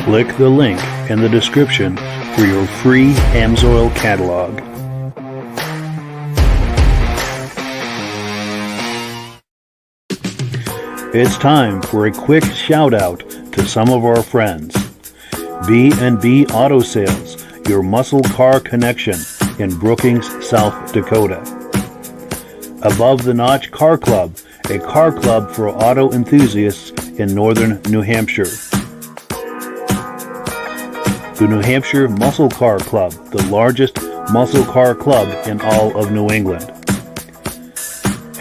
Click the link in the description for your free AMSOIL catalog. It's time for a quick shout out to some of our friends. B&B Auto Sales, your muscle car connection in Brookings, South Dakota. Above the Notch Car Club, a car club for auto enthusiasts in northern New Hampshire. The New Hampshire Muscle Car Club, the largest muscle car club in all of New England.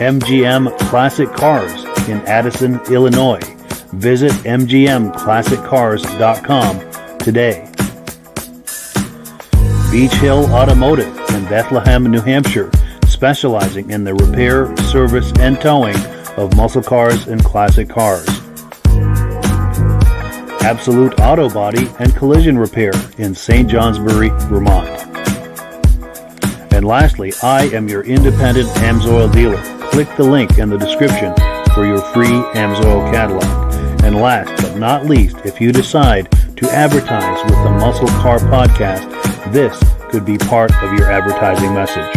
MGM Classic Cars in Addison, Illinois. Visit mgmclassiccars.com today. Beach Hill Automotive in Bethlehem, New Hampshire, specializing in the repair, service, and towing of muscle cars and classic cars. Absolute Auto Body and Collision Repair in St. Johnsbury, Vermont. And lastly, I am your independent AMSOIL dealer. Click the link in the description for your free AMSOIL catalog. And last but not least, if you decide to advertise with the Muscle Car Podcast, this could be part of your advertising message.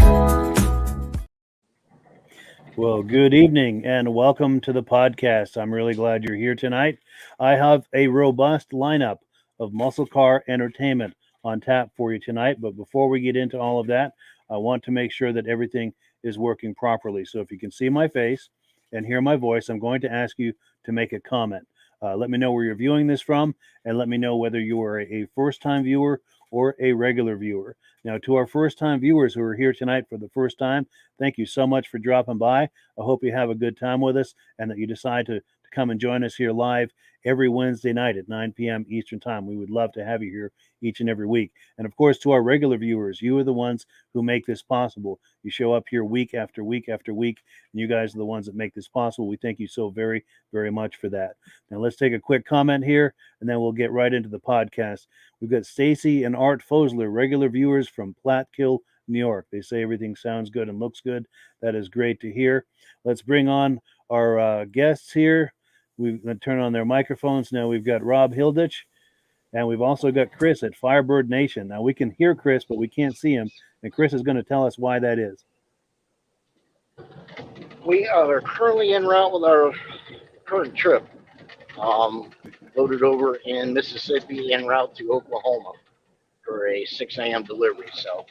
Well, good evening and welcome to the podcast. I'm really glad you're here tonight. I have a robust lineup of muscle car entertainment on tap for you tonight. But before we get into all of that, I want to make sure that everything is working properly. So if you can see my face and hear my voice, I'm going to ask you to make a comment. Let me know where you're viewing this from, and let me know whether you are a first-time viewer or a regular viewer. Now, to our first-time viewers who are here tonight for the first time, thank you so much for dropping by. I hope you have a good time with us and that you decide to come and join us here live every Wednesday night at 9 p.m. Eastern Time. We would love to have you here each and every week. And of course, to our regular viewers, you are the ones who make this possible. You show up here week after week after week, and you guys are the ones that make this possible. We thank you so very, very much for that. Now, let's take a quick comment here, and then we'll get right into the podcast. We've got Stacy and Art Fosler, regular viewers from Platkill, New York. They say everything sounds good and looks good. That is great to hear. Let's bring on our guests here. We're going to turn on their microphones. Now we've got Rob Hilditch, and we've also got Chris at Firebird Nation. Now we can hear Chris, but we can't see him, and Chris is going to tell us why that is. We are currently en route with our current trip. Loaded over in Mississippi en route to Oklahoma for a 6 a.m. delivery. So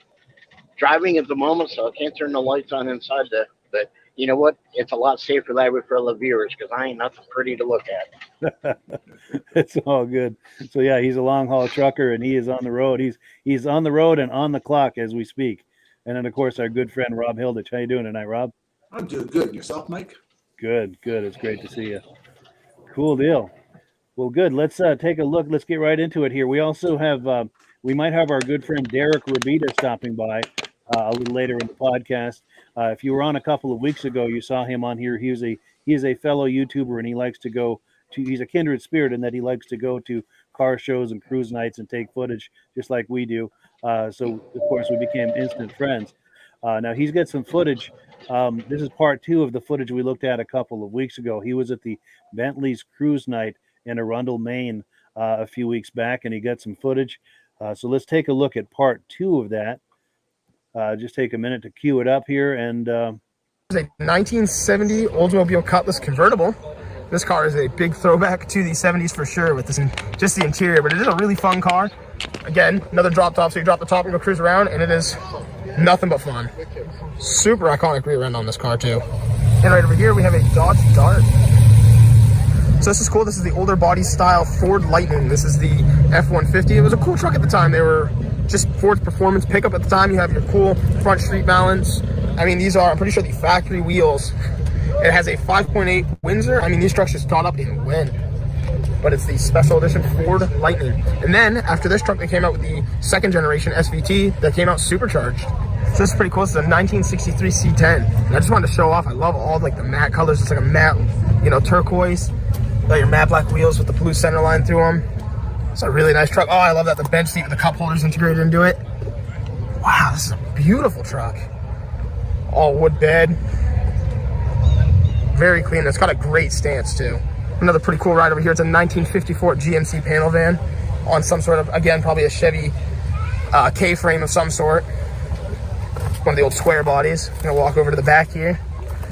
driving at the moment, so I can't turn the lights on inside but you know what? It's a lot safer that way for the viewers because I ain't nothing pretty to look at. It's all good. So yeah, he's a long haul trucker and he is on the road. He's on the road and on the clock as we speak. And then of course our good friend Rob Hilditch. How you doing tonight, Rob? I'm doing good. Yourself, Mike? Good. It's great to see you. Cool deal. Well, good. Let's take a look. Let's get right into it here. We also have we might have our good friend Derick Rabida stopping by a little later in the podcast. If you were on a couple of weeks ago, you saw him on here. He is a fellow YouTuber, and he likes to go to. He's a kindred spirit in that he likes to go to car shows and cruise nights and take footage, just like we do. So of course we became instant friends. Now he's got some footage. This is part 2 of the footage we looked at a couple of weeks ago. He was at the Bentley's cruise night in Arundel, Maine, a few weeks back, and he got some footage. So let's take a look at part 2 of that. Just take a minute to cue it up here. And it's a 1970 Oldsmobile Cutlass convertible. This car is a big throwback to the 70s for sure with this, just the interior, but it is a really fun car. Again, another drop top, so you drop the top and go cruise around, and it is nothing but fun. Super iconic rear end on this car too. And right over here we have a Dodge Dart. So this is cool. This is the older body style Ford Lightning. This is the F-150. It was a cool truck at the time. They were just Ford's performance pickup at the time. You have your cool front street balance. I mean, these are, I'm pretty sure, the factory wheels. It has a 5.8 Windsor. I mean, these trucks just got up in wind. But it's the special edition Ford Lightning. And then after this truck, they came out with the second generation SVT that came out supercharged. So this is pretty cool. This is a 1963 C10. And I just wanted to show off. I love all like the matte colors. It's like a matte, turquoise. Got your matte black wheels with the blue center line through them. It's a really nice truck. Oh, I love that the bench seat with the cup holders integrated into it. Wow, this is a beautiful truck. All wood bed. Very clean. It's got a great stance too. Another pretty cool ride over here. It's a 1954 GMC panel van. on some sort of, again, probably a Chevy K-frame of some sort. One of the old square bodies. I'm gonna walk over to the back here.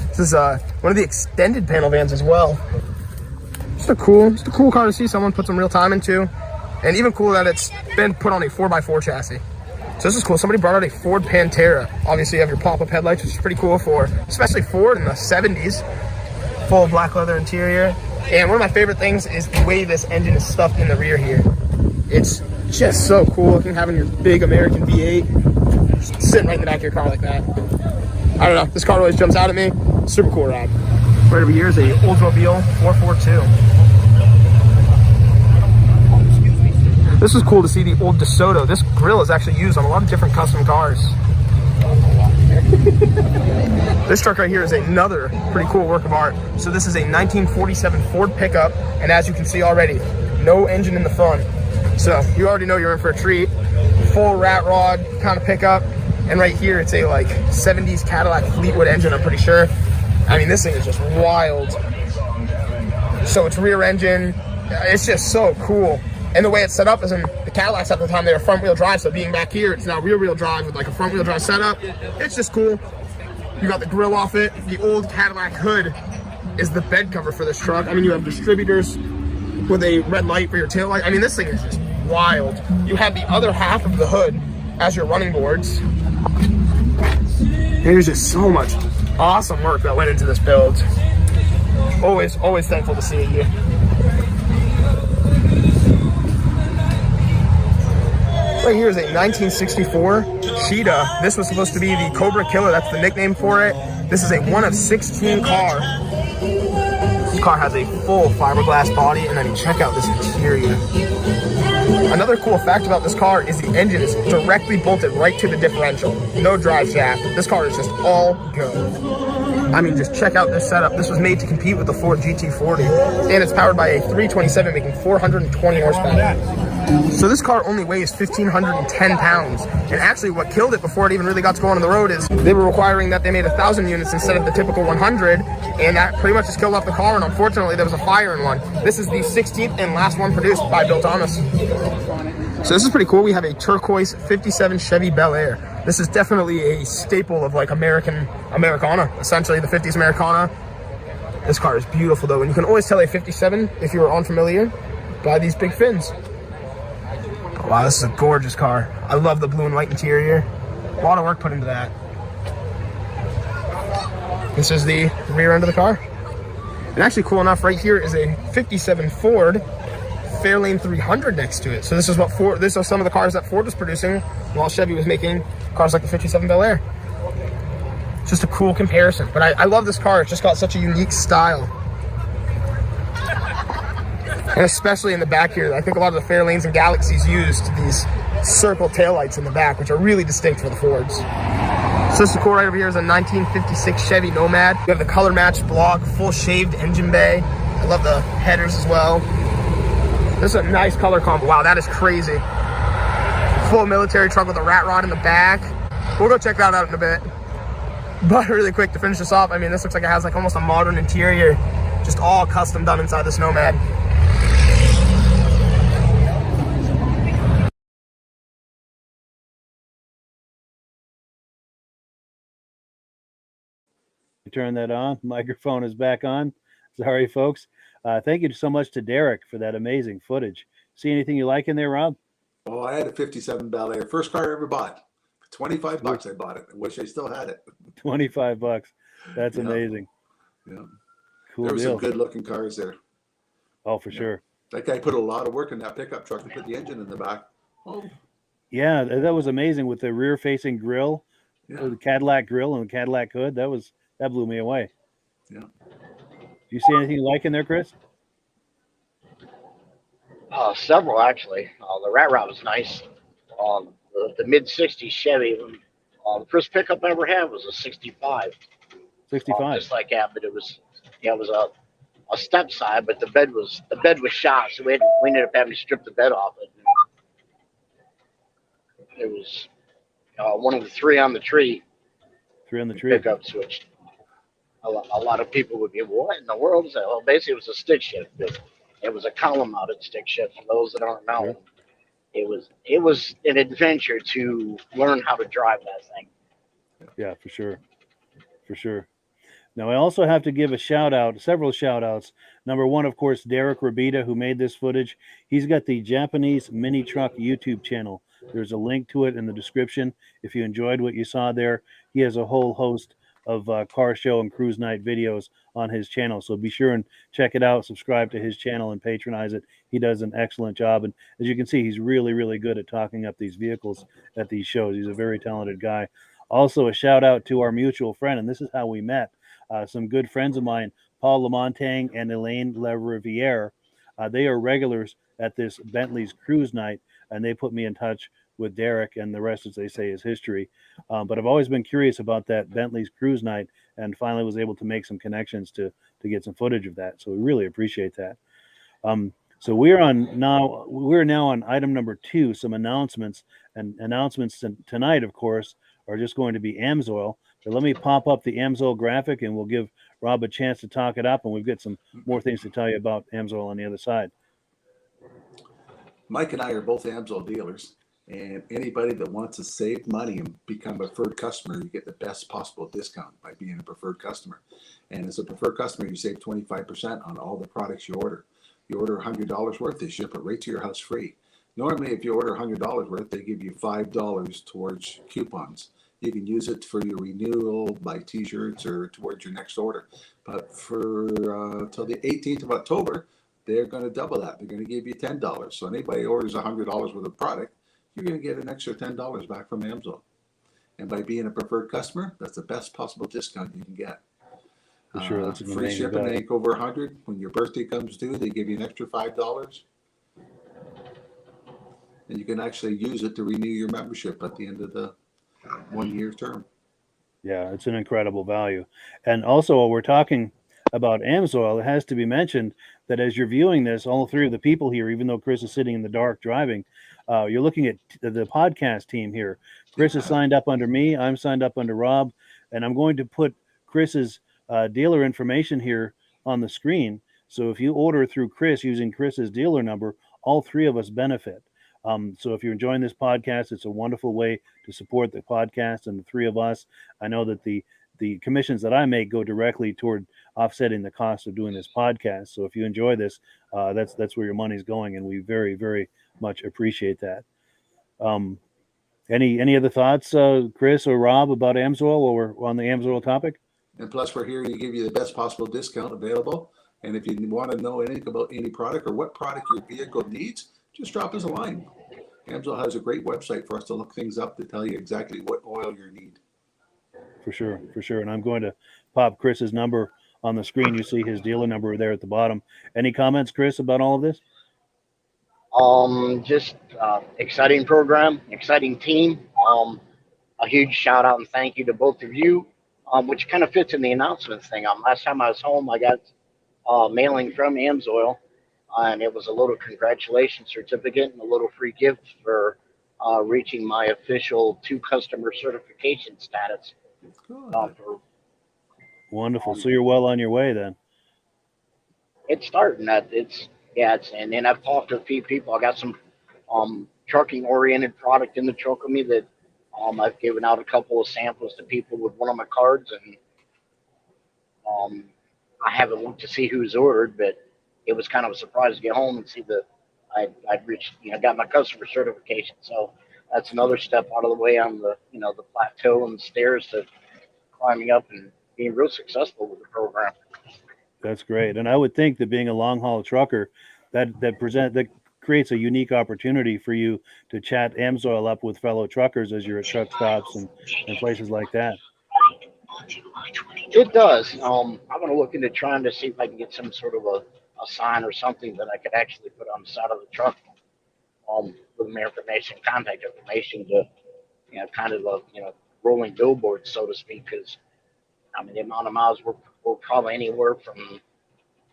This is one of the extended panel vans as well. Just a cool car to see someone put some real time into, and even cool that it's been put on a 4x4 chassis. So this is cool. Somebody brought out a Ford Pantera. Obviously, you have your pop-up headlights, which is pretty cool for, especially Ford in the 70s. Full black leather interior. And one of my favorite things is the way this engine is stuffed in the rear here. It's just so cool looking, having your big American V8 just sitting right in the back of your car like that. I don't know. This car always jumps out at me. Super cool ride. Right over here is a Oldsmobile 442. This is cool to see the old DeSoto. This grill is actually used on a lot of different custom cars. This truck right here is another pretty cool work of art. So this is a 1947 Ford pickup, and as you can see already, no engine in the front. So you already know you're in for a treat. Full rat rod kind of pickup, and right here it's a like 70s Cadillac Fleetwood engine, I'm pretty sure. I mean, this thing is just wild. So it's rear engine. It's just so cool. And the way it's set up is in the Cadillacs at the time, they were front wheel drive. So being back here, it's now rear wheel drive with like a front wheel drive setup. It's just cool. You got the grill off it. The old Cadillac hood is the bed cover for this truck. I mean, you have distributors with a red light for your tail light. I mean, this thing is just wild. You have the other half of the hood as your running boards. There's just so much awesome work that went into this build. Always thankful to see it here. Right here is a 1964 Cheetah. This was supposed to be the Cobra Killer. That's the nickname for it. This is a 1 of 16 car. This car has a full fiberglass body, and then you check out this interior. Another cool fact about this car is the engine is directly bolted right to the differential. No drive shaft. This car is just all go. I mean, just check out this setup. This was made to compete with the Ford GT40, and it's powered by a 327 making 420 horsepower. So this car only weighs 1,510 pounds. And actually what killed it before it even really got to go on the road is they were requiring that they made 1,000 units instead of the typical 100. And that pretty much just killed off the car. And unfortunately, there was a fire in one. This is the 16th and last one produced by Bill Thomas. So this is pretty cool. We have a turquoise 57 Chevy Bel Air. This is definitely a staple of like Americana, essentially the 50s Americana. This car is beautiful though. And you can always tell a 57 if you are unfamiliar by these big fins. Wow, this is a gorgeous car. I love the blue and white interior. A lot of work put into that. This is the rear end of the car. And actually cool enough, right here is a 57 Ford Fairlane 300 next to it. So this is what Ford, this are some of the cars that Ford was producing while Chevy was making cars like the 57 Bel Air. It's just a cool comparison. But I love this car. It's just got such a unique style. And especially in the back here, I think a lot of the Fairlanes and Galaxies used these circle taillights in the back, which are really distinct for the Fords. So this is cool. Right over here is a 1956 Chevy Nomad. You have the color matched block, full shaved engine bay. I love the headers as well. This is a nice color combo. Wow, that is crazy. Full military truck with a rat rod in the back. We'll go check that out in a bit. But really quick to finish this off, I mean, this looks like it has like almost a modern interior, just all custom done inside this Nomad. Turn that on. Microphone is back on. Sorry, folks. Thank you so much to Derick for that amazing footage. See anything you like in there, Rob? Oh, I had a 57 Bel Air. First car I ever bought. For $25 I bought it. I wish I still had it. $25. That's amazing. Yeah. Cool there were deal. some good looking cars there. Oh, for sure. That guy put a lot of work in that pickup truck to put the engine in the back. Oh. Yeah, that was amazing with the rear facing grill, the Cadillac grill and the Cadillac hood. That blew me away. Yeah. Do you see anything you like in there, Chris? Several actually. The rat rod was nice. The mid '60s Chevy. The first pickup I ever had was a '65. 65. Just like that, but it was a step side, but the bed was shot, so we ended up having to strip the bed off it. It was one of the three on the tree. Three on the tree. Pickup switched. A lot of people would be, what in the world is that? Well, basically, it was a stick shift. It was a column mounted stick shift. For those that aren't know, it was an adventure to learn how to drive that thing. Yeah, for sure. For sure. Now, I also have to give a shout out, several shout outs. Number one, of course, Derick Rabida, who made this footage. He's got the Japanese Mini Truck YouTube channel. There's a link to it in the description. If you enjoyed what you saw there, he has a whole host of car show and cruise night videos on his channel. So be sure and check it out, subscribe to his channel, and patronize it. He does an excellent job. And as you can see, he's really, really good at talking up these vehicles at these shows. He's a very talented guy. Also, a shout out to our mutual friend, and this is how we met. Some good friends of mine, Paul Lamontagne and Elaine Leriviere. They are regulars at this Bentley's cruise night, and they put me in touch with Derick, and the rest, as they say, is history. But I've always been curious about that Bentley's cruise night, and finally was able to make some connections to get some footage of that. So we really appreciate that. So we're now on item number 2, some announcements. And announcements tonight, of course, are just going to be AMSOIL. So let me pop up the AMSOIL graphic, and we'll give Rob a chance to talk it up, and we've got some more things to tell you about AMSOIL on the other side. Mike and I are both AMSOIL dealers, and anybody that wants to save money and become a preferred customer, you get the best possible discount by being a preferred customer. And as a preferred customer, you save 25% on all the products you order. You order $100 worth, they ship it right to your house free. Normally, if you order $100 worth, they give you $5 towards coupons. You can use it for your renewal, buy t-shirts, or towards your next order. But for till the 18th of October, they're going to double that. They're going to give you $10. So anybody orders $100 worth of product, you're going to get an extra $10 back from AMSOIL. And by being a preferred customer, that's the best possible discount you can get. For sure, that's free shipping, anything over 100. When your birthday comes due, they give you an extra $5. And you can actually use it to renew your membership at the end of the 1-year term. Yeah, it's an incredible value. And also, while we're talking about AMSOIL, it has to be mentioned that as you're viewing this, all 3 of the people here, even though Chris is sitting in the dark driving, you're looking at the podcast team here. Chris is signed up under me. I'm signed up under Rob. And I'm going to put Chris's dealer information here on the screen. So if you order through Chris using Chris's dealer number, all 3 of us benefit. So if you're enjoying this podcast, it's a wonderful way to support the podcast and the 3 of us. I know that the commissions that I make go directly toward offsetting the cost of doing this podcast. So if you enjoy this, that's where your money's going, and we very, very much appreciate that. Any other thoughts, Chris or Rob, about AMSOIL while we're on the AMSOIL topic? And plus, we're here to give you the best possible discount available. And if you want to know anything about any product or what product your vehicle needs, just drop us a line. AMSOIL has a great website for us to look things up to tell you exactly what oil you need. For sure. And I'm going to pop Chris's number on the screen. You see his dealer number there at the bottom. Any comments, Chris, about all of this? Just exciting program, exciting team. A huge shout out and thank you to both of you, which kind of fits in the announcement thing. Last time I was home, I got mailing from AMSOIL, and it was a little congratulations certificate and a little free gift for reaching my official 2 customer certification status. Wonderful. So you're well on your way then. It's starting that and then I've talked to a few people. I got some trucking oriented product in the truck with me that I've given out a couple of samples to people with one of my cards, and I haven't looked to see who's ordered, but it was kind of a surprise to get home and see that I'd reached, got my customer certification. So that's another step out of the way on the, the plateau and the stairs to climbing up and being real successful with the program. That's great. And I would think that being a long haul trucker, that creates a unique opportunity for you to chat AMSOIL up with fellow truckers as you're at truck stops and places like that. It does. I'm going to look into trying to see if I can get some sort of a sign or something that I could actually put on the side of the truck with my information, contact information to, kind of a, rolling billboard, so to speak, because, the amount of miles we're probably anywhere from,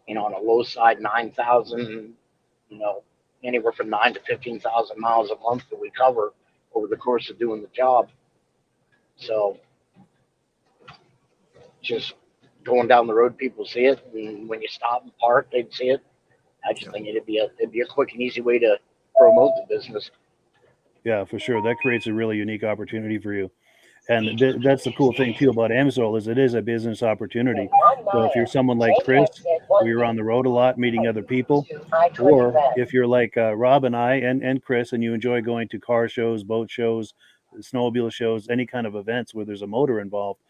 on a low side, 9,000, anywhere from 9 to 15,000 miles a month that we cover over the course of doing the job. So just going down the road, people see it, and when you stop and park, they'd see it. I just think it'd be a quick and easy way to promote the business. Yeah, for sure. That creates a really unique opportunity for you. And that's the cool thing too about Amsoil is it is a business opportunity. So if you're someone like Chris, where you're on the road a lot, meeting other people, or if you're like Rob and I and Chris, and you enjoy going to car shows, boat shows, snowmobile shows, any kind of events where there's a motor involved,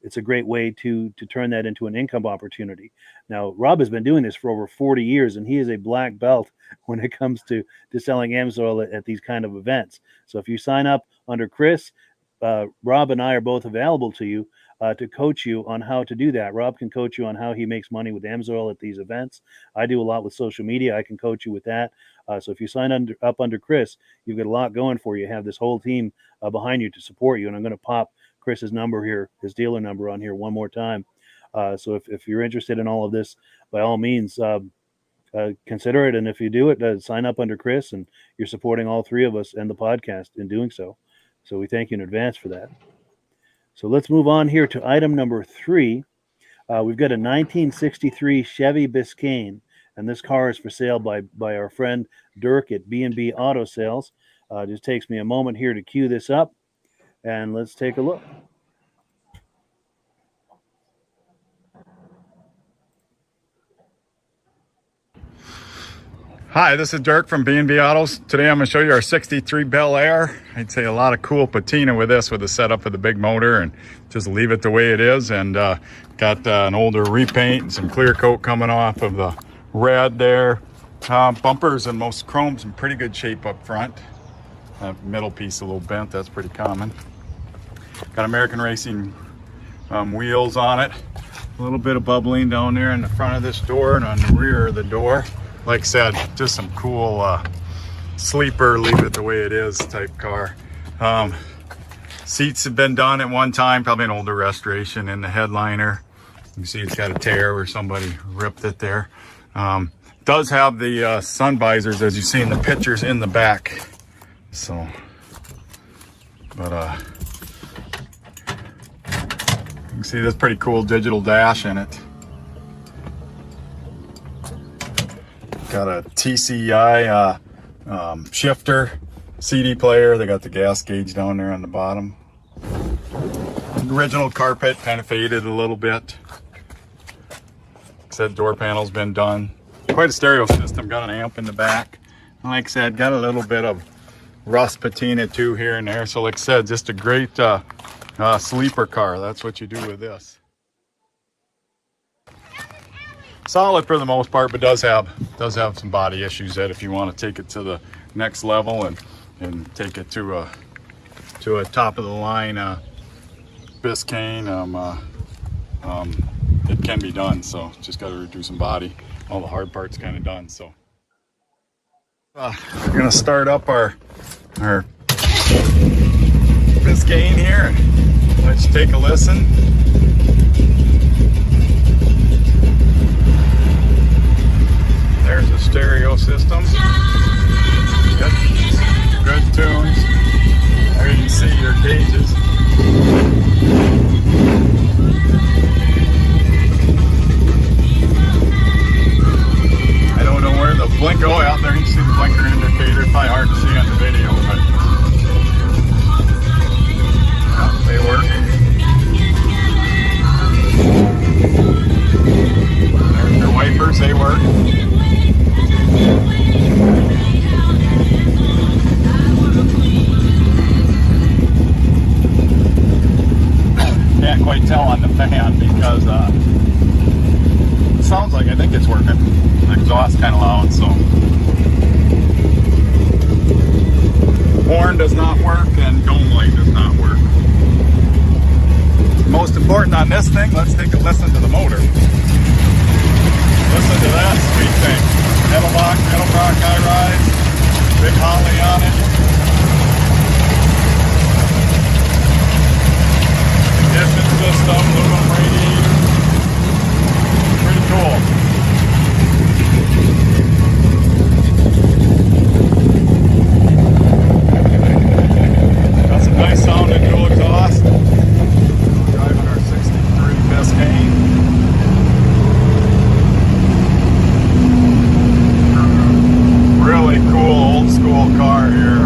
it's a great way to turn that into an income opportunity. Now, Rob has been doing this for over 40 years, and he is a black belt when it comes to selling Amsoil at these kind of events. So if you sign up under Chris, Rob and I are both available to you to coach you on how to do that. Rob can coach you on how he makes money with Amsoil at these events. I do a lot with social media. I can coach you with that. So if you sign up under Chris, you've got a lot going for you. You have this whole team behind you to support you. And I'm going to pop Chris's number here, his dealer number on here one more time. So if you're interested in all of this, by all means, consider it. And if you do it, sign up under Chris, and you're supporting all three of us and the podcast in doing so. So we thank you in advance for that. So let's move on here to item number 3. We've got a 1963 Chevy Biscayne, and this car is for sale by our friend Derick at B&B Auto Sales. Just takes me a moment here to cue this up, and let's take a look. Hi, this is Derick from B&B Autos. Today I'm going to show you our 63 Bel Air. I'd say a lot of cool patina with this, with the setup of the big motor, and just leave it the way it is. And got an older repaint and some clear coat coming off of the red there. Bumpers and most chrome's in pretty good shape up front. Middle piece a little bent, that's pretty common. Got American Racing wheels on it. A little bit of bubbling down there in the front of this door and on the rear of the door. Like I said, just some cool sleeper, leave it the way it is type car. Seats have been done at one time, probably an older restoration in the headliner. You can see it's got a tear where somebody ripped it there. Does have the sun visors, as you see in the pictures, in the back. So, but you can see this pretty cool digital dash in it. Got a TCI shifter, CD player. They got the gas gauge down there on the bottom. Original carpet, kind of faded a little bit. Like I said, door panel's been done. Quite a stereo system. Got an amp in the back. And like I said, got a little bit of rust patina too here and there. So like I said, just a great sleeper car. That's what you do with this. Solid for the most part, but does have some body issues that if you want to take it to the next level and take it to a top of the line Biscayne, it can be done. So just got to redo some body. All the hard parts kind of done. So we're gonna start up our Biscayne here. Let's take a listen. There's a stereo system. Good tunes. There you can see your gauges. I don't know where the blink. Oh, out there you can see the blinker indicator. It's probably hard to see on the video, but they work. There's your wipers, they work. Can't quite tell on the fan because it sounds like I think it's working. The exhaust kind of loud, so. Horn does not work and dome light does not work. Most important on this thing, let's take a listen to the motor. Listen to that sweet thing. Pedal box, high rise, big Holly on it. Ignition system, aluminum radiator. Pretty cool. Got some nice sounding dual exhaust. Driving our 63 Biscayne. Really cool old school car here.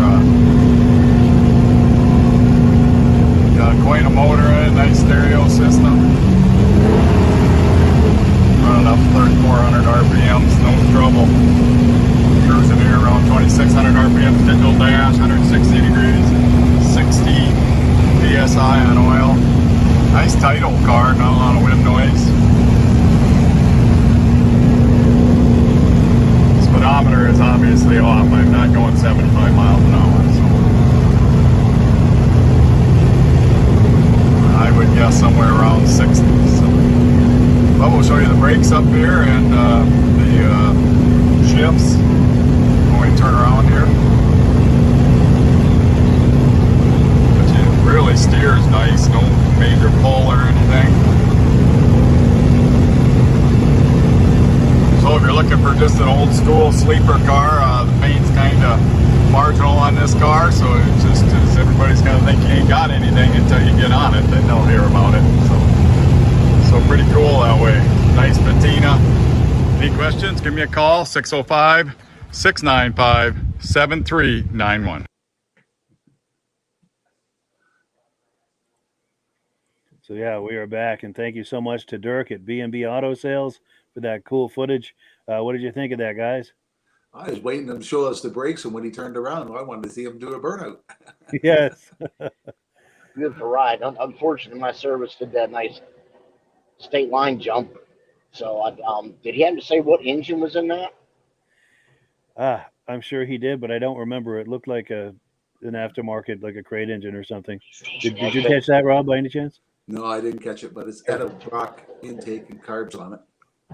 75 miles an hour. So I would guess somewhere around 60. So, but we'll show you the brakes up here and the shifts when we turn around here. But it really steers nice, no major pull or anything. So if you're looking for just an old school sleeper car, the paint's kind of marginal on this car, so it's just everybody's kind of think you ain't got anything until you get on it, then they'll hear about it. So pretty cool that way. Nice patina. Any questions? Give me a call, 605-695-7391. So yeah, we are back, and thank you so much to Derick at B&B Auto Sales for that cool footage. What did you think of that, guys? I was waiting to show us the brakes, and when he turned around, I wanted to see him do a burnout. Yes. Beautiful ride. Unfortunately, my service did that nice state line jump. So, did he have to say what engine was in that? I'm sure he did, but I don't remember. It looked like an aftermarket, like a crate engine or something. Did you catch that, Rob, by any chance? No, I didn't catch it, but it's got a rock intake and carbs on it.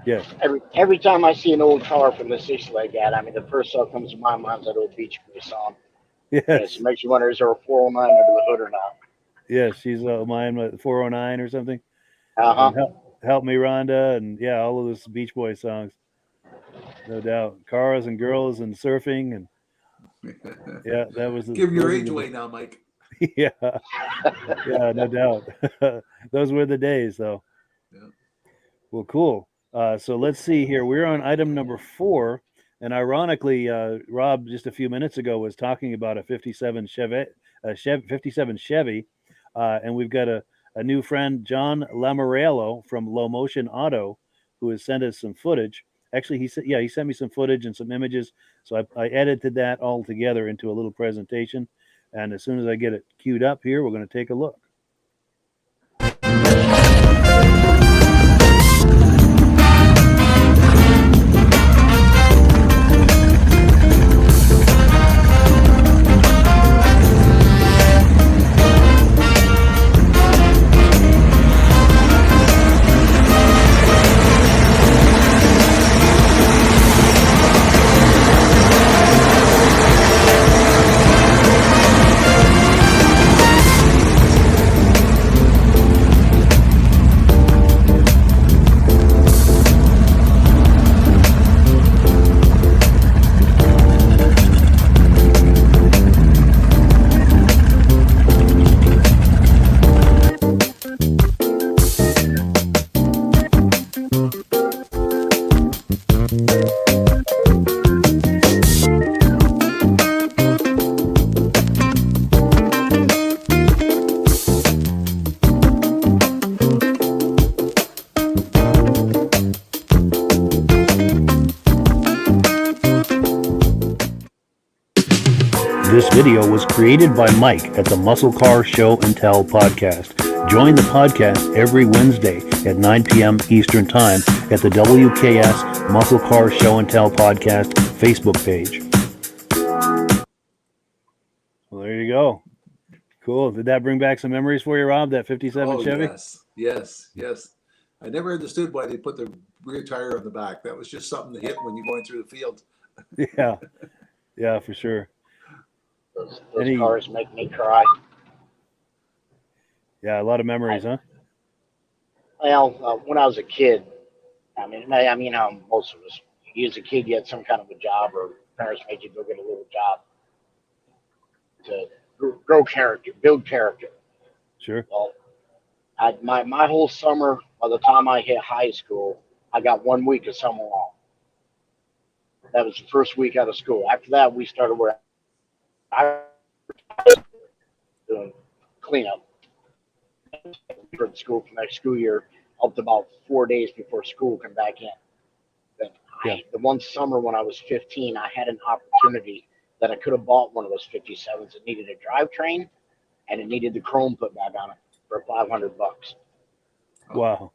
Yes. Every time I see an old car from the 6 like that, I mean, the first thought comes to my mind is that old Beach Boys song. Yes. And it makes you wonder, is there a 409 under the hood or not? Yes, she's mine with 409 or something. Uh-huh. Help Me Rhonda, and yeah, all of those Beach Boys songs. No doubt. Cars and girls and surfing, and yeah, that was Give your age away now, Mike. Yeah. Yeah, no doubt. Those were the days, though. Yeah. Well, cool. So let's see here. We're on item number 4, and ironically, Rob just a few minutes ago was talking about a 57 Chevy, and we've got a new friend, John Lamorello from Low Motion Auto, who has sent us some footage. Actually, he sent me some footage and some images, so I edited that all together into a little presentation. And as soon as I get it queued up here, we're going to take a look. This video was created by Mike at the Muscle Car Show and Tell podcast. Join the podcast every Wednesday at 9 p.m. Eastern Time at the WKS Muscle Car Show and Tell podcast Facebook page. Well, there you go. Cool. Did that bring back some memories for you, Rob, that 57 Chevy? Yes. I never understood why they put the rear tire on the back. That was just something to hit when you're going through the field. Yeah, for sure. Those cars make me cry. Yeah, a lot of memories, huh? Well, when I was a kid, I mean, most of us, you as a kid, you had some kind of a job, or parents made you go get a little job to grow character, build character. Sure. Well, my whole summer, by the time I hit high school, I got 1 week of summer off. That was the first week out of school. After that, we started where I was doing cleanup for the school for next school year, up to about 4 days before school come back in. But the one summer when I was 15, I had an opportunity that I could have bought one of those 57s. It needed a drivetrain, and it needed the chrome put back on it for $500. Wow.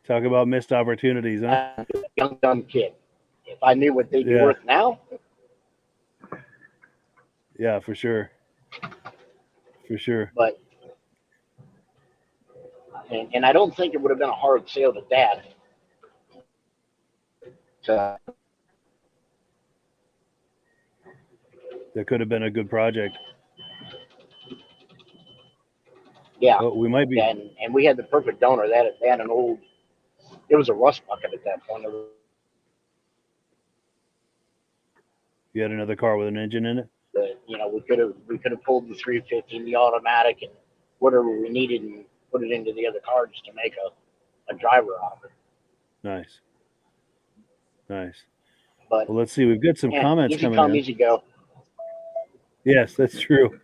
Talk about missed opportunities, huh? Young dumb kid. If I knew what they'd be worth now, Yeah, for sure. For sure. But and I don't think it would have been a hard sale to Dad. So That could have been a good project. yeah, But we might be. and we had the perfect donor. They had an old. It was a rust bucket at that point. You had another car with an engine in it. You know, we could have pulled the 350 and the automatic and whatever we needed and put it into the other car just to make a driver out of it. Nice. Nice. But Well, let's see. We've got some comments easy coming come, in. easy go. Yes, that's true.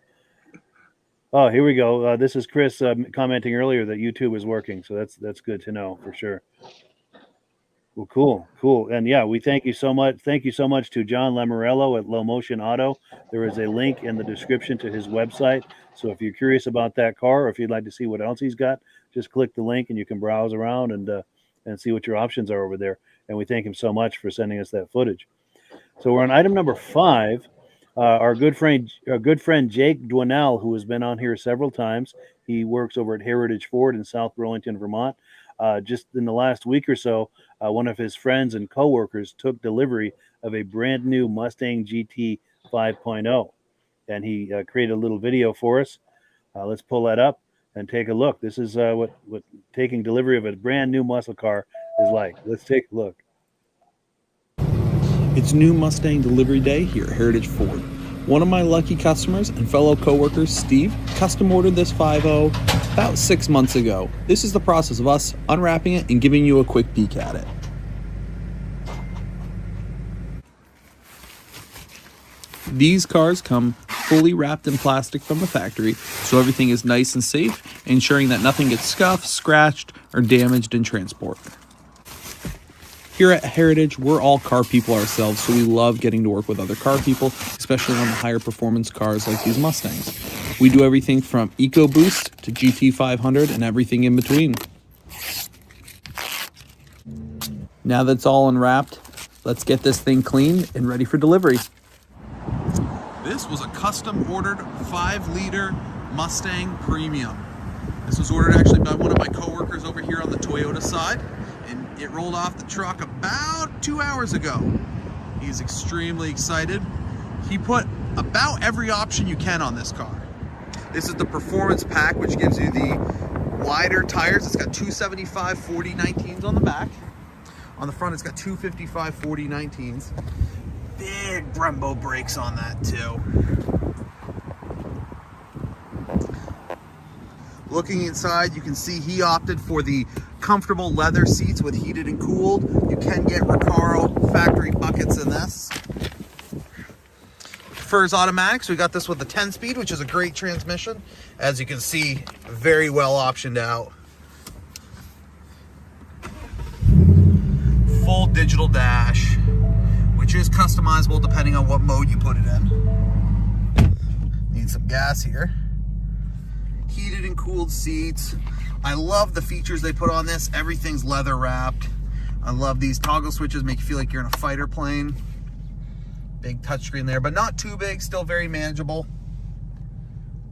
Oh, here we go. This is Chris commenting earlier that YouTube is working, so that's good to know for sure. Well, cool. And yeah, we thank you so much. Thank you so much to John Lamorello at Low Motion Auto. There is a link in the description to his website. So if you're curious about that car, or if you'd like to see what else he's got, just click the link and you can browse around and see what your options are over there. And we thank him so much for sending us that footage. So we're on item number 5. Our good friend Jake Dwinnel, who has been on here several times. He works over at Heritage Ford in South Burlington, Vermont. Just in the last week or so, one of his friends and coworkers took delivery of a brand new Mustang GT 5.0, and he created a little video for us. Let's pull that up and take a look. This is what taking delivery of a brand new muscle car is like. Let's take a look. It's new Mustang delivery day here at Heritage Ford. One of my lucky customers and fellow coworkers, Steve, custom ordered this 5.0 about 6 months ago. This is the process of us unwrapping it and giving you a quick peek at it. These cars come fully wrapped in plastic from the factory, so everything is nice and safe, ensuring that nothing gets scuffed, scratched, or damaged in transport. Here at Heritage, we're all car people ourselves, so we love getting to work with other car people, especially on the higher performance cars like these Mustangs. We do everything from EcoBoost to GT500 and everything in between. Now that's all unwrapped, let's get this thing cleaned and ready for delivery. This was a custom ordered 5-liter Mustang Premium. This was ordered actually by one of my coworkers over here on the Toyota side, and it rolled off the truck about 2 hours ago. He's extremely excited. He put about every option you can on this car. This is the performance pack, which gives you the wider tires. It's got 275 40 19s on the back. On the front, it's got 255 40 19s. Big Brembo brakes on that too. Looking inside, you can see he opted for the comfortable leather seats with heated and cooled. You can get Recaro factory buckets in this. Prefers automatics. We got this with the 10-speed, which is a great transmission. As you can see, very well optioned out. Full digital dash, which is customizable depending on what mode you put it in. Need some gas here. Heated and cooled seats. I love the features they put on this. Everything's leather wrapped. I love these toggle switches, make you feel like you're in a fighter plane. Big touchscreen there, but not too big, still very manageable.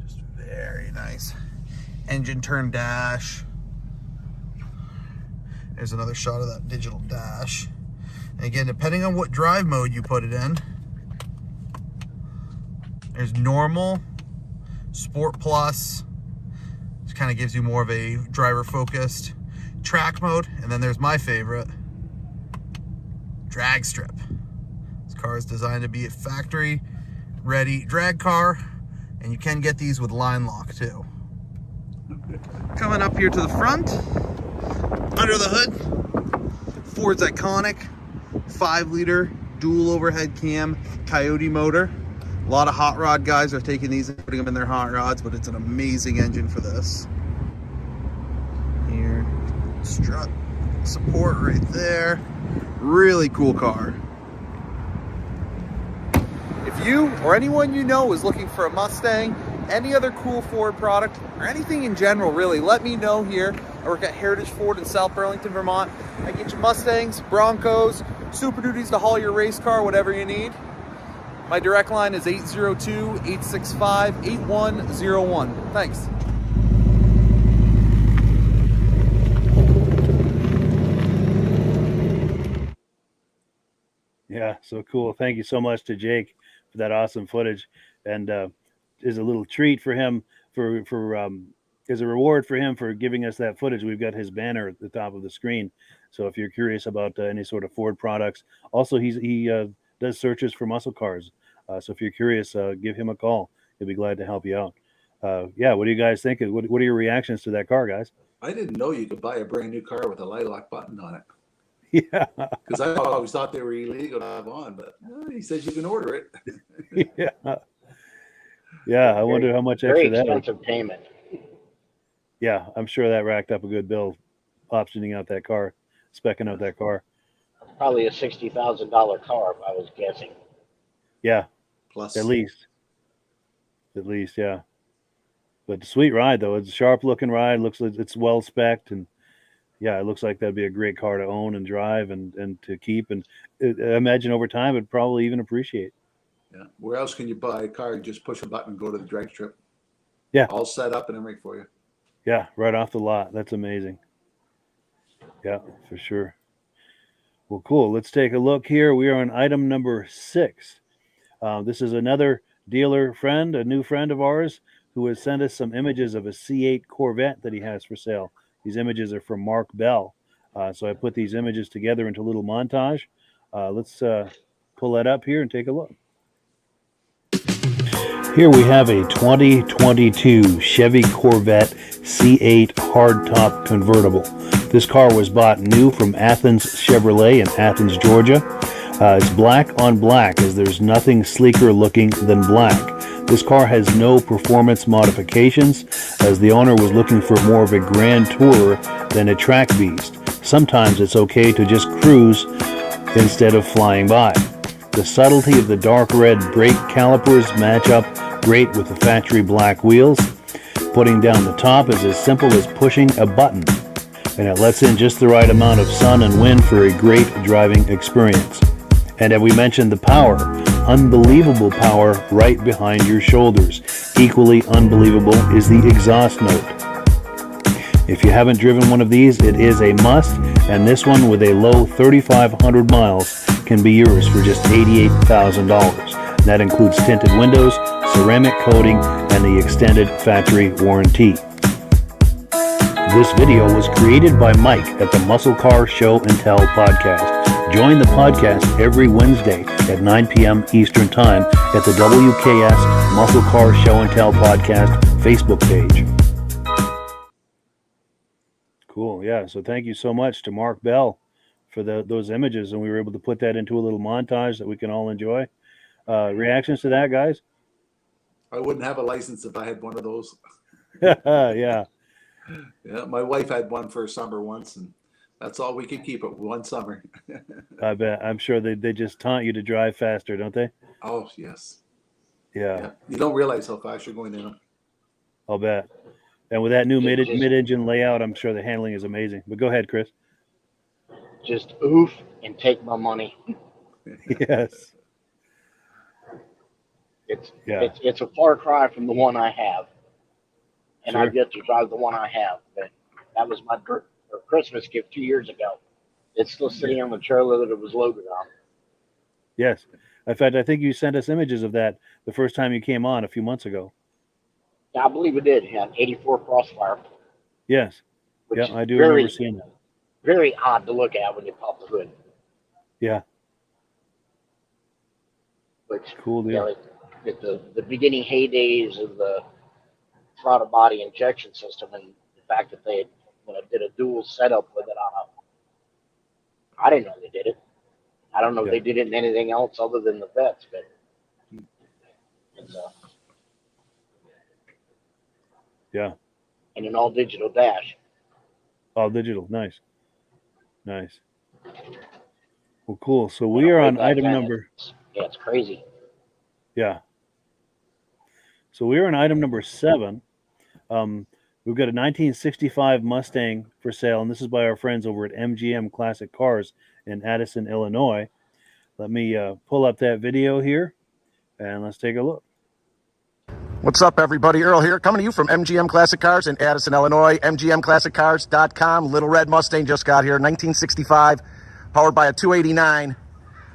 Just very nice. Engine turn dash. There's another shot of that digital dash. And again, depending on what drive mode you put it in, there's normal, Sport Plus, which kind of gives you more of a driver focused, track mode, and then there's my favorite, drag strip. This car is designed to be a factory ready drag car, and you can get these with line lock too. Coming up here to the front, under the hood, Ford's iconic 5-liter dual overhead cam Coyote motor. A lot of hot rod guys are taking these and putting them in their hot rods, but it's an amazing engine for this. Here, strut support right there. Really cool car. If you or anyone you know is looking for a Mustang, any other cool Ford product, or anything in general really, let me know here. I work at Heritage Ford in South Burlington, Vermont. I get you Mustangs, Broncos, Super Duties to haul your race car, whatever you need. My direct line is 802-865-8101. Thanks. Yeah, so cool. Thank you so much to Jake for that awesome footage, and is a little treat for him for as a reward for him for giving us that footage. We've got his banner at the top of the screen. So if you're curious about any sort of Ford products, also he does searches for muscle cars. So if you're curious, give him a call. He'll be glad to help you out. Yeah, what do you guys think? What are your reactions to that car, guys? I didn't know you could buy a brand new car with a lilac button on it. Yeah, Because I always thought they were illegal to have on, but he says you can order it. yeah, yeah. I wonder how much Very extra that is. expensive payment. Yeah, I'm sure that racked up a good bill, optioning out that car, specking out that car. Probably a $60,000 car, if I was guessing. Yeah, Plus, at least, yeah. But sweet ride though. It's a sharp looking ride. Looks like it's well spec'd, and yeah, it looks like that'd be a great car to own and drive and to keep. And I imagine over time it'd probably even appreciate. yeah. Where else can you buy a car and just push a button and go to the drag strip? Yeah. All set up and everything for you. Yeah, right off the lot. That's amazing. Yeah, for sure. Well, cool. Let's take a look here. We are on item number 6. This is another dealer friend, a new friend of ours, who has sent us some images of a C8 Corvette that he has for sale. These images are from Mark Bell. So I put these images together into a little montage. Let's pull that up here and take a look. Here we have a 2022 Chevy Corvette C8 hardtop convertible. This car was bought new from Athens Chevrolet in Athens, Georgia. It's black on black, as there's nothing sleeker looking than black. This car has no performance modifications, as the owner was looking for more of a grand tourer than a track beast. Sometimes it's okay to just cruise instead of flying by. The subtlety of the dark red brake calipers match up great with the factory black wheels. Putting down the top is as simple as pushing a button, and it lets in just the right amount of sun and wind for a great driving experience. And as we mentioned, the power, unbelievable power right behind your shoulders. Equally unbelievable is the exhaust note. If you haven't driven one of these, it is a must, and this one with a low 3,500 miles can be yours for just $88,000. That includes tinted windows, ceramic coating, and the extended factory warranty. This video was created by Mike at the Muscle Car Show and Tell podcast. Join the podcast every Wednesday at 9 p.m. Eastern Time at the WKS Muscle Car Show and Tell podcast Facebook page. Cool, yeah. So thank you so much to Mark Bell for those images, and we were able to put that into a little montage that we can all enjoy. Reactions to that, guys? I wouldn't have a license if I had one of those. Yeah. Yeah, my wife had one for a summer once, and that's all we could keep it one summer. I bet. I'm sure they just taunt you to drive faster, don't they? Oh, yes. Yeah, Yeah. You don't realize how fast you're going in them. I'll bet. And with that new Just- mid-engine layout, I'm sure the handling is amazing. But go ahead, Chris. Just oof and take my money. Yes. It's a far cry from the one I have, and Sure. I've yet to drive the one I have. But that was my Christmas gift 2 years ago. It's still sitting on the trailer that it was loaded on. Yes. In fact, I think you sent us images of that the first time you came on a few months ago. Yeah, I believe it did. It had 84 Crossfire. Yes. Which Yeah, I do is very, remember seeing that. very odd to look at when you pop the hood. Yeah. Which, Cool deal. yeah, like at the beginning heydays of the throttle body injection system, and the fact that they did a dual setup with it on a, I didn't know they did it. I don't know if they did it in anything else other than the vets, but it's Yeah. and an all digital dash. All digital. Nice. Nice. Well, cool. So we are on item number. Yeah, it's crazy. Yeah. So we are on item number 7. We've got a 1965 Mustang for sale, and this is by our friends over at MGM Classic Cars in Addison, Illinois. Let me pull up that video here, and let's take a look. What's up, everybody? Earl here, coming to you from MGM Classic Cars in Addison, Illinois. MGMClassicCars.com. Little red Mustang just got here, 1965, powered by a 289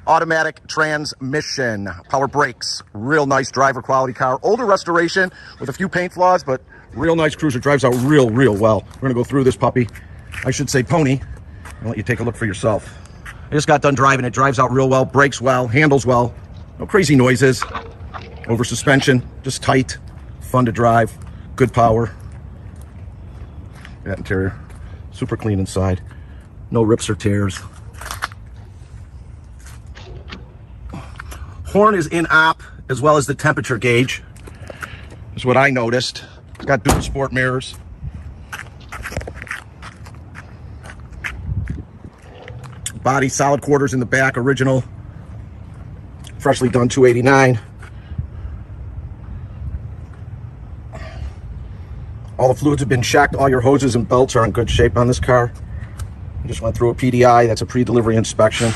automatic transmission. Power brakes, real nice driver quality car. Older restoration with a few paint flaws, but real nice cruiser. Drives out real well. We're gonna go through this puppy. I should say pony, and let you take a look for yourself. I just got done driving it. Drives out real well, brakes well, handles well. No crazy noises. Over suspension, just tight, fun to drive, good power. That interior, super clean inside, no rips or tears. Horn is in op, as well as the temperature gauge, is what I noticed. It's got dual sport mirrors. Body solid quarters in the back, original, freshly done 289. All the fluids have been checked. All your hoses and belts are in good shape on this car. I just went through a PDI. That's a pre-delivery inspection.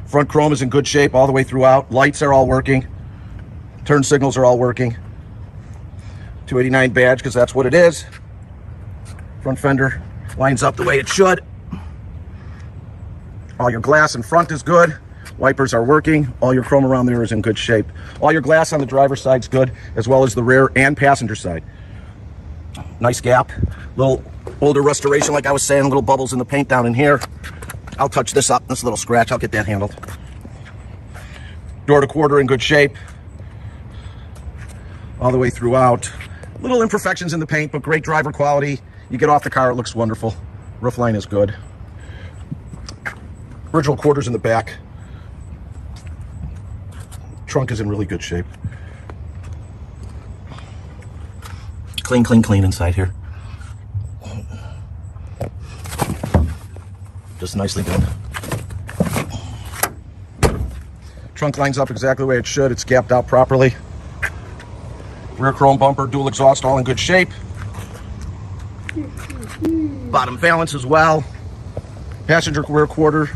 Front chrome is in good shape all the way throughout. Lights are all working. Turn signals are all working. 289 badge, because that's what it is. Front fender lines up the way it should. All your glass in front is good. Wipers are working. All your chrome around there is in good shape. All your glass on the driver's side is good, as well as the rear and passenger side. Nice gap. Little older restoration, like I was saying, little bubbles in the paint down in here. I'll touch this up, this little scratch. I'll get that handled. Door to quarter in good shape. All the way throughout. Little imperfections in the paint, but great driver quality. You get off the car, it looks wonderful. Roof line is good. Original quarters in the back. Trunk is in really good shape. Clean inside here. Just nicely done. Trunk lines up exactly the way it should. It's gapped out properly. Rear chrome bumper, dual exhaust, all in good shape. Bottom valance as well. Passenger rear quarter,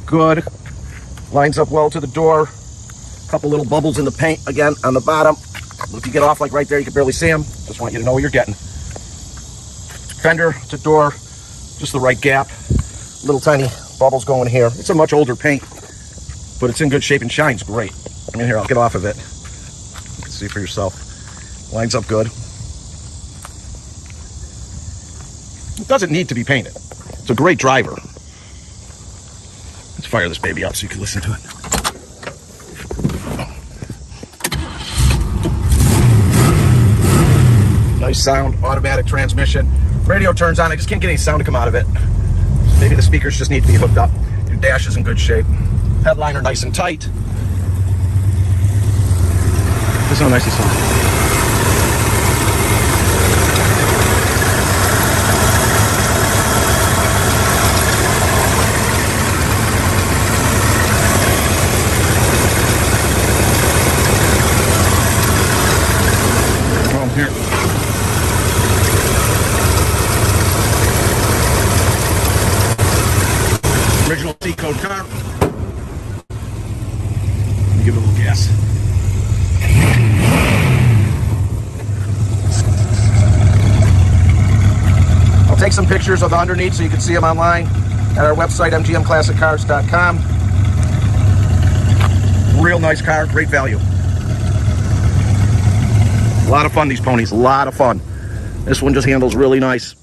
good. Lines up well to the door. Couple little bubbles in the paint again on the bottom. If you get off like right there, you can barely see them. Just want you to know what you're getting. Fender to door, just the right gap. Little tiny bubbles going here. It's a much older paint, but it's in good shape and shines great. I mean, here, I'll get off of it. You can see for yourself. Lines up good. It doesn't need to be painted. It's a great driver. Let's fire this baby up so you can listen to it. Nice sound, automatic transmission. Radio turns on, I just can't get any sound to come out of it. Maybe the speakers just need to be hooked up. Your dash is in good shape. Headliner nice and tight. This is how nice it sounds. Here. Original C-code car. Give it a little gas. I'll take some pictures of the underneath so you can see them online at our website, mgmclassiccars.com. Real nice car, great value. A lot of fun, these ponies, a lot of fun. This one just handles really nice.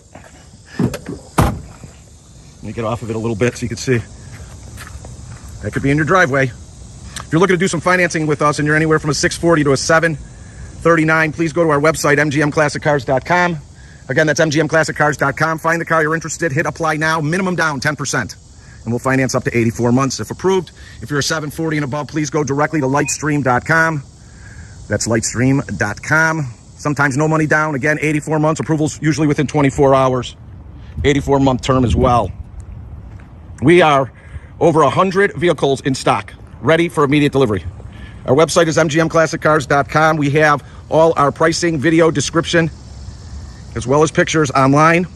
Let me get off of it a little bit so you can see. That could be in your driveway. If you're looking to do some financing with us and you're anywhere from a 640 to a 739, please go to our website, mgmclassiccars.com. Again, that's mgmclassiccars.com. Find the car you're interested, hit apply now, minimum down 10%. And we'll finance up to 84 months if approved. If you're a 740 and above, please go directly to lightstream.com. That's lightstream.com. Sometimes no money down. Again, 84 months. Approvals usually within 24 hours. 84-month term as well. We are over 100 vehicles in stock, ready for immediate delivery. Our website is mgmclassiccars.com. We have all our pricing, video, description, as well as pictures online.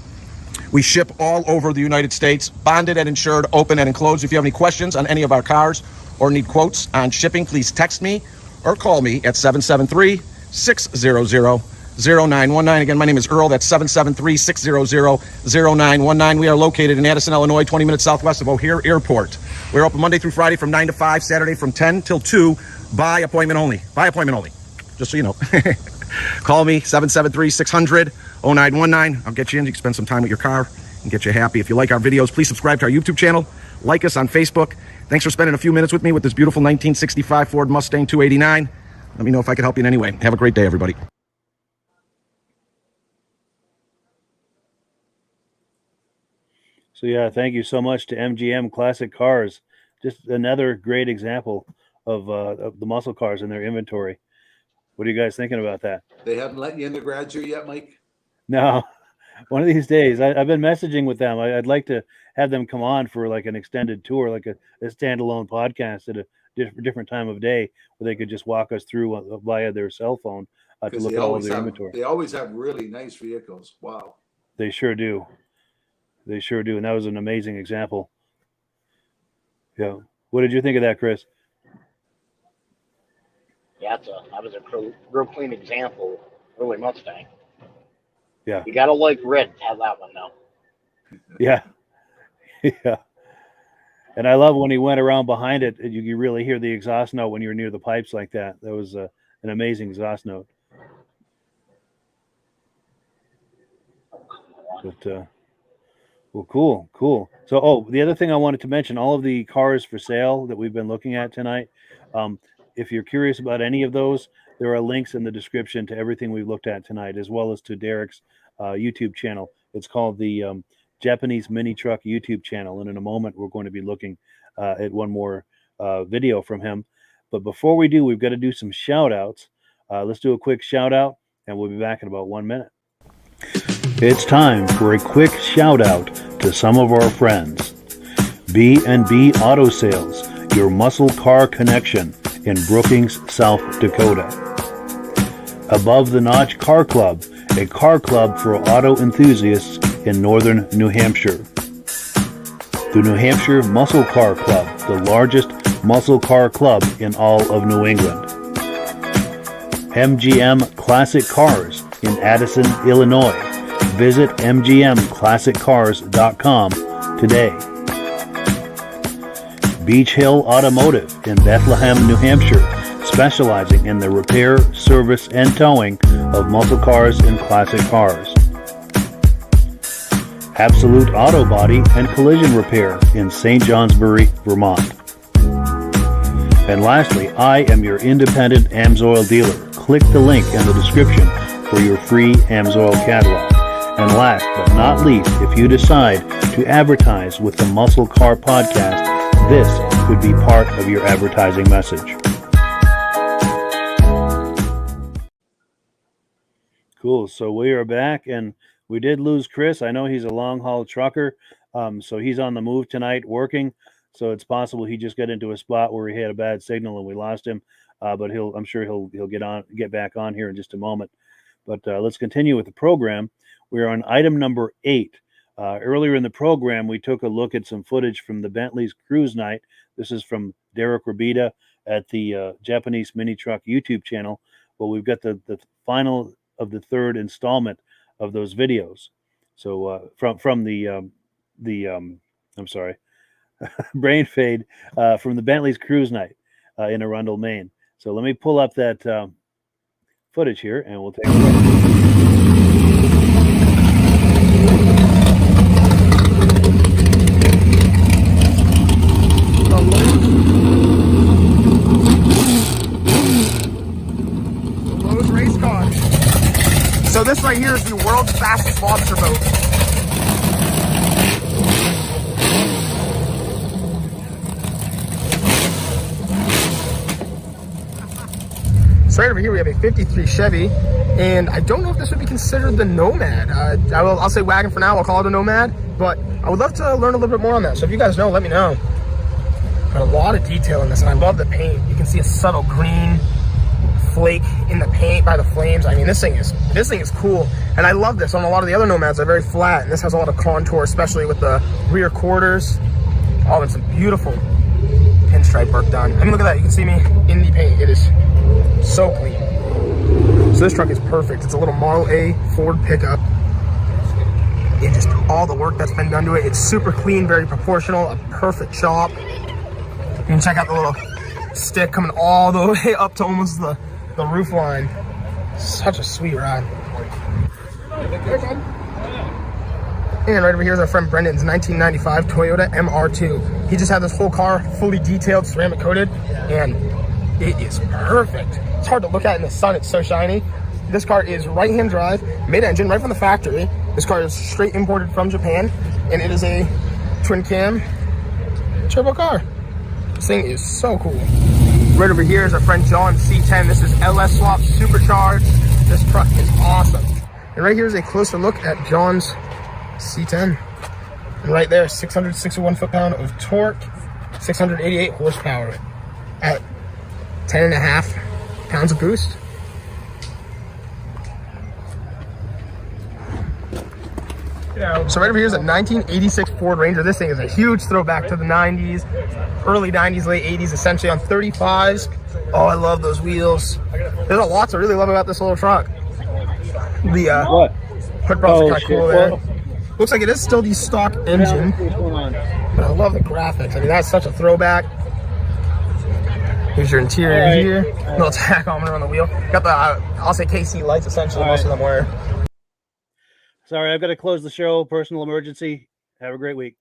We ship all over the United States, bonded and insured, open and enclosed. If you have any questions on any of our cars or need quotes on shipping, please text me or call me at 773-600-0919. Again, my name is Earl. That's 773-600-0919. We are located in Addison, Illinois, 20 minutes southwest of O'Hare Airport. We're open Monday through Friday from 9 to 5, Saturday from 10 till 2, by appointment only. By appointment only. Just so you know. Call me, 773-600-0919. I'll get you in. You can spend some time with your car and get you happy. If you like our videos, please subscribe to our YouTube channel. Like us on Facebook. Thanks for spending a few minutes with me with this beautiful 1965 Ford Mustang 289. Let me know if I can help you in any way. Have a great day, everybody. So yeah, thank you so much to MGM Classic Cars. Just another great example of the muscle cars in their inventory. What are you guys thinking about that? They haven't let you in the garage yet, Mike? No, one of these days. I've been messaging with them. I'd like to have them come on for like an extended tour, like a standalone podcast at a different time of day, where they could just walk us through via their cell phone to look at all of their inventory. They always have really nice vehicles. Wow. They sure do. They sure do. And that was an amazing example. Yeah. What did you think of that, Chris? Yeah, that was a real clean example. Early Mustang. Yeah. You gotta like red to have that one though. Yeah. Yeah. And I love when he went around behind it. You really hear the exhaust note when you're near the pipes like that. That was an amazing exhaust note. But well, cool. So, the other thing I wanted to mention, all of the cars for sale that we've been looking at tonight. If you're curious about any of those, there are links in the description to everything we've looked at tonight, as well as to Derick's YouTube channel. It's called the Japanese Mini Truck YouTube channel. And in a moment, we're going to be looking at one more video from him. But before we do, we've got to do some shout outs. Let's do a quick shout out, and we'll be back in about 1 minute. It's time for a quick shout out to some of our friends. B&B Auto Sales, your muscle car connection in Brookings, South Dakota. Above the Notch Car Club, a car club for auto enthusiasts in northern New Hampshire. The New Hampshire Muscle Car Club, the largest muscle car club in all of New England. MGM Classic Cars in Addison, Illinois. Visit mgmclassiccars.com today. Beach Hill Automotive in Bethlehem, New Hampshire, specializing in the repair, service, and towing of muscle cars and classic cars. Absolute Auto Body and Collision Repair in St. Johnsbury, Vermont. And lastly, I am your independent AMSOIL dealer. Click the link in the description for your free AMSOIL catalog. And last but not least, if you decide to advertise with the Muscle Car Podcast, this could be part of your advertising message. Cool. So we are back, and we did lose Chris. I know he's a long-haul trucker, so he's on the move tonight working. So it's possible he just got into a spot where he had a bad signal and we lost him. But I'm sure he'll get back on here in just a moment. But let's continue with the program. We're on item number 8. Earlier in the program, we took a look at some footage from the Bentley's Cruise Night. This is from Derick Rabida at the Japanese Mini Truck YouTube channel. Well, we've got the final of the third installment of those videos. So from the I'm sorry, brain fade from the Bentley's Cruise Night in Arundel, Maine. So let me pull up that footage here, and we'll take a look. So this right here is the world's fastest lobster boat. So right over here we have a 53 Chevy, and I don't know if this would be considered the Nomad. I'll say wagon for now, I'll call it a Nomad, but I would love to learn a little bit more on that. So if you guys know, let me know. Got a lot of detail in this, and I love the paint. You can see a subtle green flake in the paint by the flames. I mean, this thing is cool, and I love this. On a lot of the other Nomads, they're very flat, and this has a lot of contour, especially with the rear quarters. Oh, it's a beautiful pinstripe work done. I mean, look at that. You can see me in the paint. It is so clean. So this truck is perfect. It's a little Model A Ford pickup. And just all the work that's been done to it. It's super clean, very proportional, a perfect chop. You can check out the little stick coming all the way up to almost the roof line. Such a sweet ride. And right over here is our friend Brendan's 1995 Toyota MR2. He just had this whole car fully detailed, ceramic coated, and it is perfect. It's hard to look at in the sun, it's so shiny. This car is right-hand drive, mid-engine, right from the factory. This car is straight imported from Japan, and it is a twin cam turbo car. This thing is so cool. Right over here is our friend John's C10. This is LS swap supercharged. This truck is awesome. And right here is a closer look at John's C10. And right there, 661 foot-pound of torque, 688 horsepower at 10.5 pounds of boost. So right over here is a 1986 Ford Ranger. This thing is a huge throwback to the 90s, early 90s, late 80s, essentially on 35s. Oh, I love those wheels. There's a lot to really love about this little truck. The hood props are kind of cool there. Looks like it is still the stock engine, but I love the graphics. I mean, that's such a throwback. Here's your interior here. Little tachometer on the wheel. Got the, I'll say KC lights, essentially, most of them were. Sorry, I've got to close the show. Personal emergency. Have a great week.